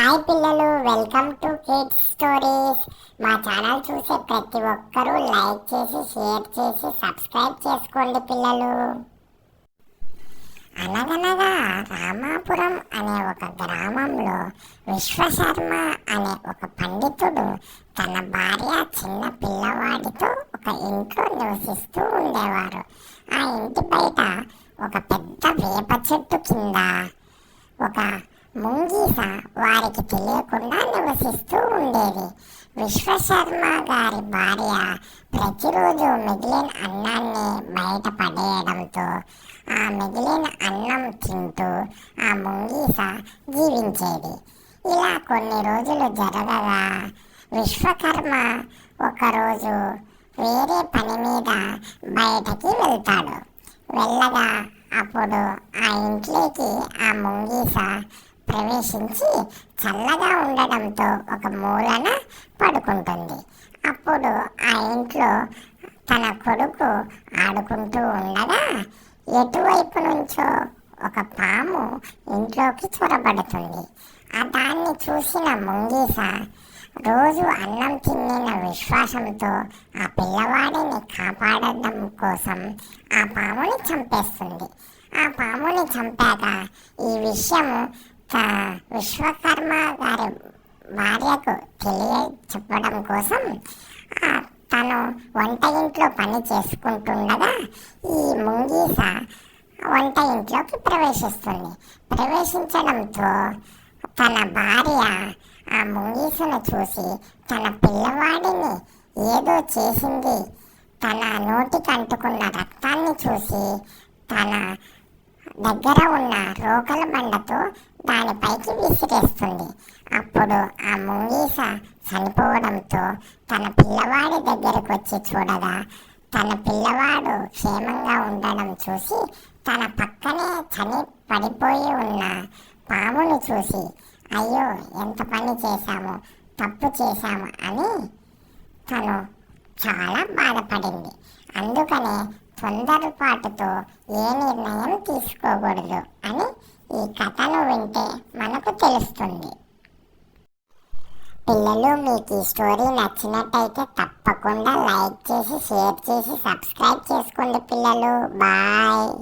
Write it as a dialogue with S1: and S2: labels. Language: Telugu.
S1: హాయ్ పిల్లలు, వెల్కమ్ టు కిడ్స్ స్టోరీస్. మా ఛానల్ చూసే ప్రతి ఒక్కరూ లైక్ చేసి, షేర్ చేసి, సబ్స్క్రైబ్ చేసుకోండి పిల్లలు. అనగనగా రామాపురం అనే ఒక గ్రామంలో విశ్వశర్మ అనే ఒక పండితుడు తన భార్య చిన్న పిల్లవాడితో ఒక ఇంట్లో నివసిస్తూ ఉండేవారు. ఆ ఇంటి బయట ఒక పెద్ద వేప చెట్టు కింద ఒక ముంగీస వారికి తెలియకుండా నివసిస్తూ ఉండేది. విశ్వశర్మ గారి భార్య ప్రతిరోజు మిగిలిన అన్నాన్ని బయట పడేయడంతో ఆ మిగిలిన అన్నం తింటూ ఆ ముంగీస జీవించేది. ఇలా కొన్ని రోజులు జరగగా విశ్వకర్మ ఒకరోజు వేరే పని మీద బయటకి వెళ్తాడు. వెళ్ళగా అప్పుడు ఆ ఇంట్లోకి ఆ ముంగీస ప్రవేశించి చల్లగా ఉండడంతో ఒక మూలన పడుకుంటుంది. అప్పుడు ఆ ఇంట్లో తన కొడుకు ఆడుకుంటూ ఉండగా ఎటువైపు నుంచో ఒక పాము ఇంట్లోకి చొరబడుతుంది. దాన్ని చూసిన ముంగీస రోజు అన్నం తిన్న విశ్వాసంతో ఆ పిల్లవాడిని కాపాడడం కోసం ఆ పాముని చంపేస్తుంది. ఆ పాముని చంపాక ఈ విషయం విశ్వకర్మ గారి భార్యకు చెప్పడం కోసం తను వంట ఇంట్లో పని చేసుకుంటుండగా ఈ ముంగీస వంట ఇంట్లోకి ప్రవేశిస్తుంది. ప్రవేశించడంతో తన భార్య ఆ ముంగీసను చూసి తన పిల్లవాడిని ఏదో చేసింది, తన నోటికి అంటుకున్న రక్తాన్ని చూసి తన దగ్గర ఉన్న రోకల బండతో దానిపైకి విసిరేస్తుంది. అప్పుడు ఆ ముంగీస చనిపోవడంతో తన పిల్లవాడి దగ్గరకు వచ్చి చూడగా తన పిల్లవాడు క్షేమంగా ఉండడం చూసి తన పక్కనే పడిపోయి ఉన్న పామును చూసి అయ్యో ఎంత పని చేశాము, తప్పు చేశాము అని తను చాలా బాధపడింది. అందుకనే తొందరపాటుతో ఏ నిర్ణయం తీసుకోకూడదు అని ఈ కథను వింటే మనకు తెలుస్తుంది. పిల్లలు, మీకు ఈ స్టోరీ నచ్చినట్టయితే తప్పకుండా లైక్ చేసి, షేర్ చేసి, సబ్స్క్రైబ్ చేసుకోండి పిల్లలు. బాయ్.